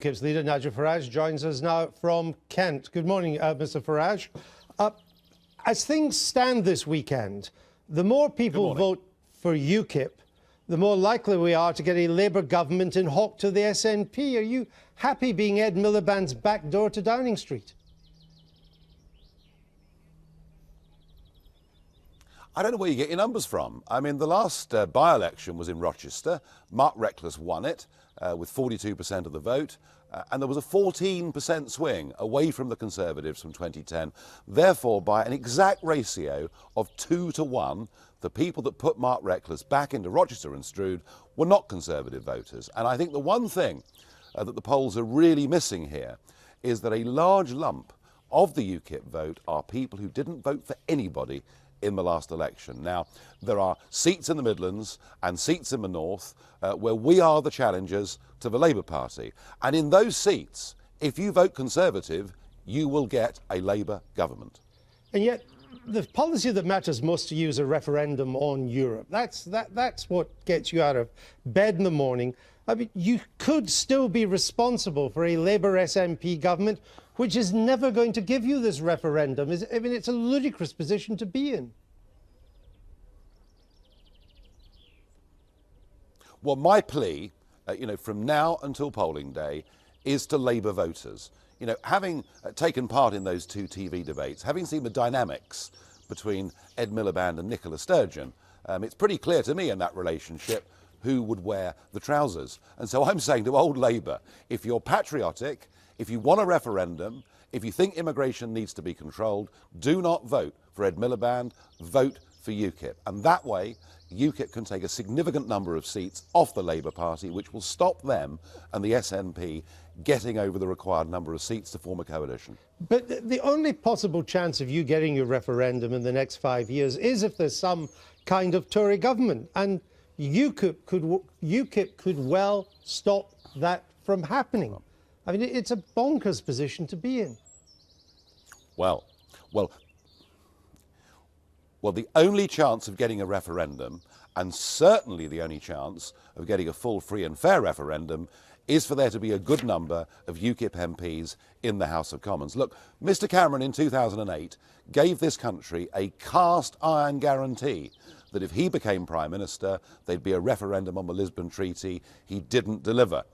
UKIP's leader, Nigel Farage, joins us now from Kent. Good morning, Mr. Farage. As things stand this weekend, the more people vote for UKIP, the more likely we are to get a Labour government in hock to the SNP. Are you happy being Ed Miliband's back door to Downing Street? I don't know where you get your numbers from. I mean, the last by-election was in Rochester. Mark Reckless won it with 42% of the vote. And there was a 14% swing away from the Conservatives from 2010. Therefore, by an exact ratio of 2 to 1, the people that put Mark Reckless back into Rochester and Stroud were not Conservative voters. And I think the one thing that the polls are really missing here is that a large lump of the UKIP vote are people who didn't vote for anybody in the last election. Now, there are seats in the Midlands and seats in the North where we are the challengers to the Labour Party. And in those seats, if you vote Conservative, you will get a Labour government. And yet, the policy that matters most to you is a referendum on Europe. That's what gets you out of bed in the morning. I mean, you could still be responsible for a Labour SNP government which is never going to give you this referendum. I mean, it's a ludicrous position to be in. Well, my plea, from now until polling day, is to Labour voters. Having taken part in those two TV debates, having seen the dynamics between Ed Miliband and Nicola Sturgeon, it's pretty clear to me in that relationship who would wear the trousers. And so I'm saying to old Labour, if you're patriotic, if you want a referendum, if you think immigration needs to be controlled, do not vote for Ed Miliband, vote for UKIP. And that way, UKIP can take a significant number of seats off the Labour Party, which will stop them and the SNP getting over the required number of seats to form a coalition. But the only possible chance of you getting your referendum in the next 5 years is if there's some kind of Tory government. And UKIP could well stop that from happening. I mean, it's a bonkers position to be in. Well, the only chance of getting a referendum, and certainly the only chance of getting a full, free and fair referendum, is for there to be a good number of UKIP MPs in the House of Commons. Look, Mr Cameron in 2008 gave this country a cast iron guarantee that if he became Prime Minister, there'd be a referendum on the Lisbon Treaty. He didn't deliver.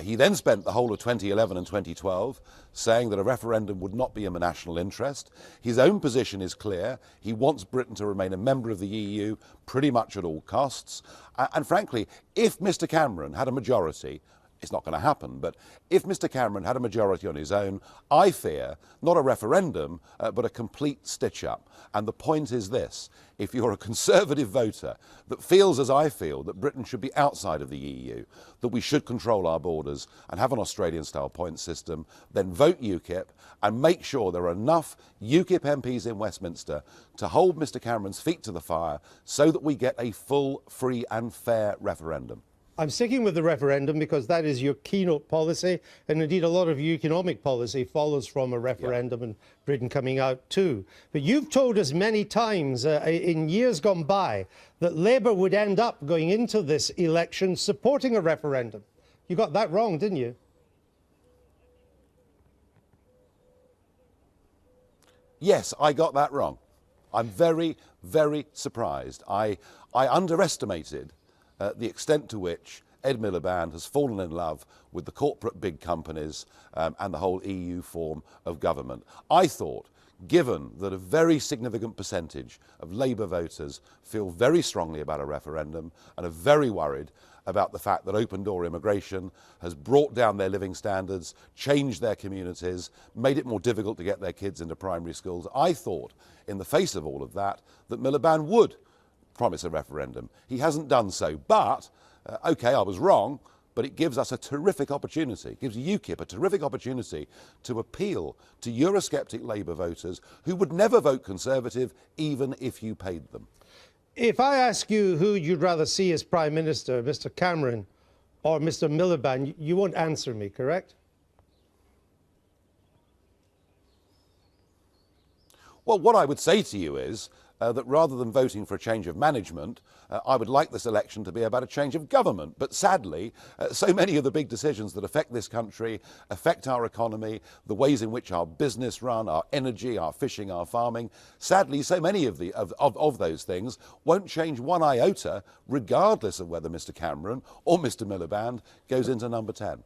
He then spent the whole of 2011 and 2012 saying that a referendum would not be in the national interest. His own position is clear. He wants Britain to remain a member of the EU pretty much at all costs. And frankly, if Mr Cameron had a majority, it's not going to happen, but if Mr Cameron had a majority on his own, I fear not a referendum, but a complete stitch-up. And the point is this: if you're a Conservative voter that feels, as I feel, that Britain should be outside of the EU, that we should control our borders and have an Australian-style point system, then vote UKIP and make sure there are enough UKIP MPs in Westminster to hold Mr Cameron's feet to the fire so that we get a full, free and fair referendum. I'm sticking with the referendum because that is your keynote policy, and indeed a lot of your economic policy follows from a referendum and Britain coming out too. But you've told us many times in years gone by that Labour would end up going into this election supporting a referendum. You got that wrong, didn't you? Yes, I got that wrong. I'm very, very surprised. I underestimated the extent to which Ed Miliband has fallen in love with the corporate big companies and the whole EU form of government. I thought, given that a very significant percentage of Labour voters feel very strongly about a referendum and are very worried about the fact that open-door immigration has brought down their living standards, changed their communities, made it more difficult to get their kids into primary schools, I thought, in the face of all of that, that Miliband would promise a referendum. He hasn't done so, but, OK, I was wrong, but it gives us a terrific opportunity, it gives UKIP a terrific opportunity to appeal to Eurosceptic Labour voters who would never vote Conservative even if you paid them. If I ask you who you'd rather see as Prime Minister, Mr Cameron or Mr Miliband, you won't answer me, correct? Well, what I would say to you is that rather than voting for a change of management, I would like this election to be about a change of government. But sadly, so many of the big decisions that affect this country, affect our economy, the ways in which our business run, our energy, our fishing, our farming, sadly, so many of those things won't change one iota, regardless of whether Mr. Cameron or Mr. Miliband goes into number 10.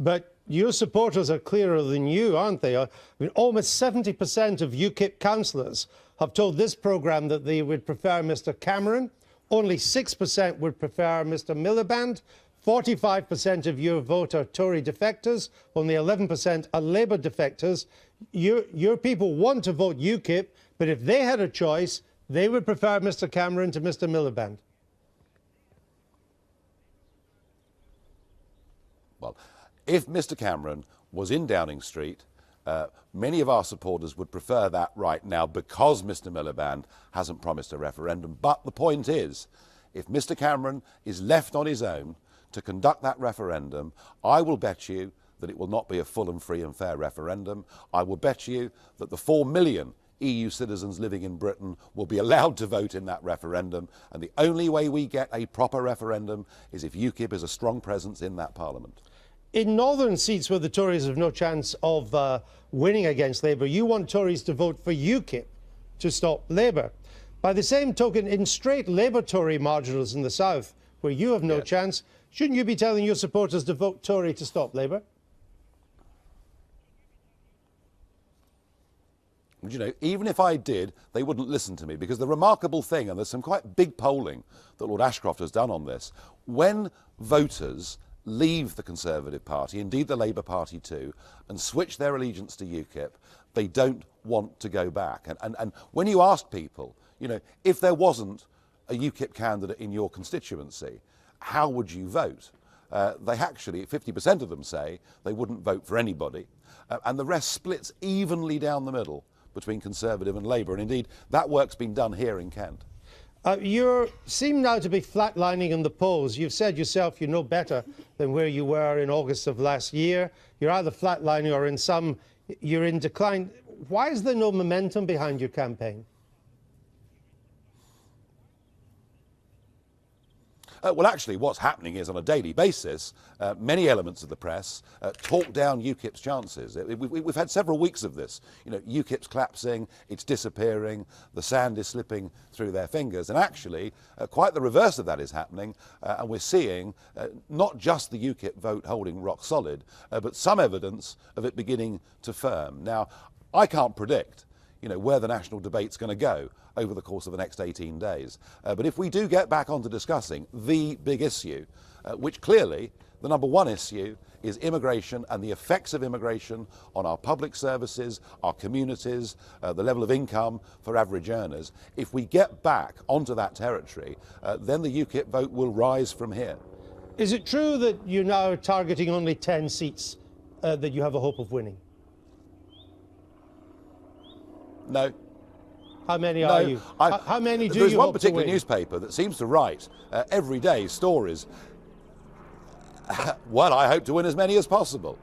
But your supporters are clearer than you, aren't they? I mean, almost 70% of UKIP councillors have told this programme that they would prefer Mr. Cameron. Only 6% would prefer Mr. Miliband. 45% of your vote are Tory defectors. Only 11% are Labour defectors. Your people want to vote UKIP, but if they had a choice, they would prefer Mr. Cameron to Mr. Miliband. Well, if Mr. Cameron was in Downing Street, many of our supporters would prefer that right now because Mr. Miliband hasn't promised a referendum. But the point is, if Mr. Cameron is left on his own to conduct that referendum, I will bet you that it will not be a full and free and fair referendum. I will bet you that the 4 million EU citizens living in Britain will be allowed to vote in that referendum. And the only way we get a proper referendum is if UKIP is a strong presence in that parliament. In northern seats where the Tories have no chance of winning against Labour, you want Tories to vote for UKIP to stop Labour. By the same token, in straight Labour-Tory marginals in the south, where you have no chance, shouldn't you be telling your supporters to vote Tory to stop Labour? You know, even if I did, they wouldn't listen to me, because the remarkable thing, and there's some quite big polling that Lord Ashcroft has done on this, when voters leave the Conservative Party, indeed the Labour Party too, and switch their allegiance to UKIP, they don't want to go back. And when you ask people, you know, if there wasn't a UKIP candidate in your constituency, how would you vote? They actually, 50% of them say they wouldn't vote for anybody, and the rest splits evenly down the middle between Conservative and Labour, and indeed that work's been done here in Kent. You seem now to be flatlining in the polls. You've said yourself you're no better than where you were in August of last year. You're either flatlining or in some, you're in decline. Why is there no momentum behind your campaign? Well, actually, what's happening is on a daily basis, many elements of the press talk down UKIP's chances. We've had several weeks of this. You know, UKIP's collapsing, it's disappearing, the sand is slipping through their fingers. And actually, quite the reverse of that is happening. And we're seeing not just the UKIP vote holding rock solid, but some evidence of it beginning to firm. Now, I can't predict, you know, where the national debate's going to go over the course of the next 18 days. But if we do get back onto discussing the big issue, which clearly the number one issue is immigration and the effects of immigration on our public services, our communities, the level of income for average earners, if we get back onto that territory, then the UKIP vote will rise from here. Is it true that you're now targeting only 10 seats that you have a hope of winning? No. How many are you? How many do you hope to win? There's one particular newspaper that seems to write every day stories. Well, I hope to win as many as possible.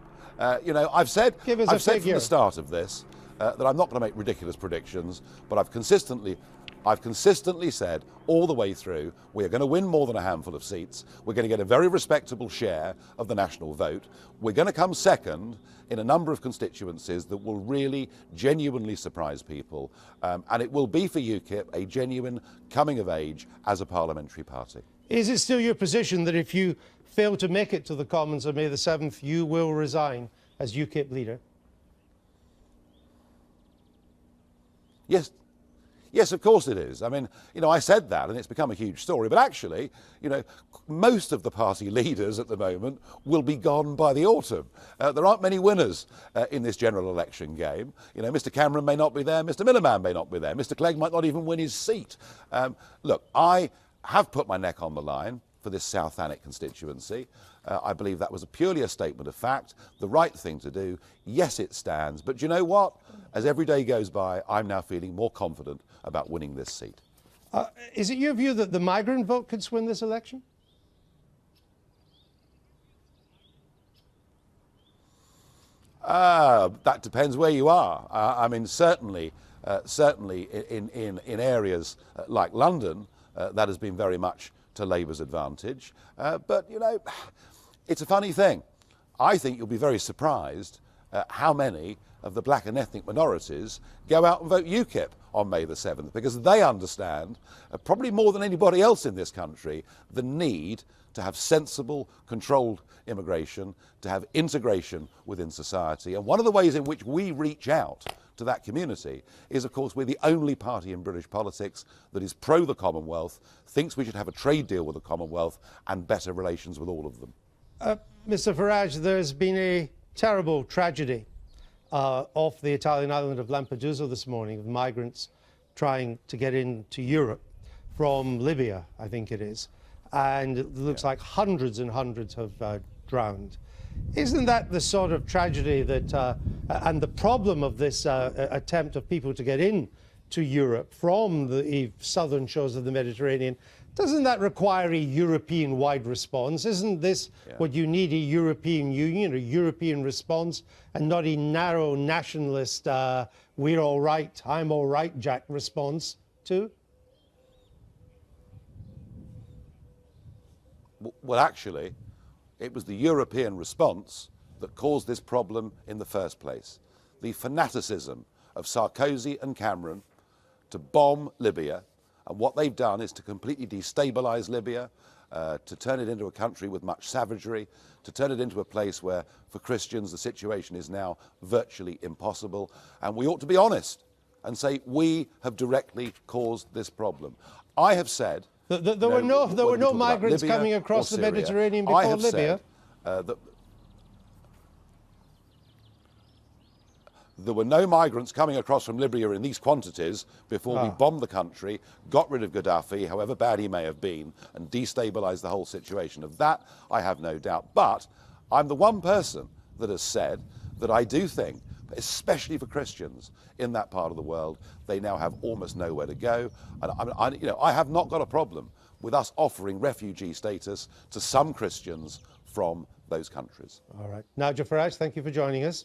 You know, I've said from the start of this that I'm not going to make ridiculous predictions, but I've consistently said all the way through we are going to win more than a handful of seats. We're going to get a very respectable share of the national vote. We're going to come second in a number of constituencies that will really genuinely surprise people. And it will be for UKIP a genuine coming of age as a parliamentary party. Is it still your position that if you fail to make it to the Commons on May the 7th, you will resign as UKIP leader? Yes. Yes, of course it is. I mean, you know, I said that and it's become a huge story. But actually, you know, most of the party leaders at the moment will be gone by the autumn. There aren't many winners in this general election game. You know, Mr. Cameron may not be there, Mr. Miliband may not be there, Mr. Clegg might not even win his seat. Look, I have put my neck on the line for this South Thanet constituency. I believe that was purely a statement of fact, the right thing to do. Yes, it stands. But you know what? As every day goes by, I'm now feeling more confident about winning this seat. Is it your view that the migrant vote could swing this election? That depends where you are. I mean, certainly in areas like London, that has been very much to Labour's advantage. But, you know, it's a funny thing. I think you'll be very surprised how many of the black and ethnic minorities go out and vote UKIP on May the 7th, because they understand, probably more than anybody else in this country, the need to have sensible, controlled immigration, to have integration within society. And one of the ways in which we reach out to that community is, of course, we're the only party in British politics that is pro the Commonwealth, thinks we should have a trade deal with the Commonwealth and better relations with all of them. Mr. Farage, there's been a terrible tragedy off the Italian island of Lampedusa this morning, of migrants trying to get into Europe from Libya, I think it is. And it looks like hundreds and hundreds have drowned. Isn't that the sort of tragedy that, and the problem of this attempt of people to get in to Europe from the southern shores of the Mediterranean? Doesn't that require a European-wide response? Isn't this what you need, a European Union, a European response, and not a narrow nationalist, we're all right, I'm all right, Jack response to? Well, actually, it was the European response that caused this problem in the first place. The fanaticism of Sarkozy and Cameron to bomb Libya, and what they've done is to completely destabilise Libya, to turn it into a country with much savagery, to turn it into a place where, for Christians, the situation is now virtually impossible. And we ought to be honest and say we have directly caused this problem. I have said... There were no migrants coming across the Mediterranean before Libya. That there were no migrants coming across from Libya in these quantities before we bombed the country, got rid of Gaddafi, however bad he may have been, and destabilised the whole situation. Of that, I have no doubt. But I'm the one person that has said that I do think, especially for Christians in that part of the world, they now have almost nowhere to go. And I have not got a problem with us offering refugee status to some Christians from those countries. All right. Nigel Farage, thank you for joining us.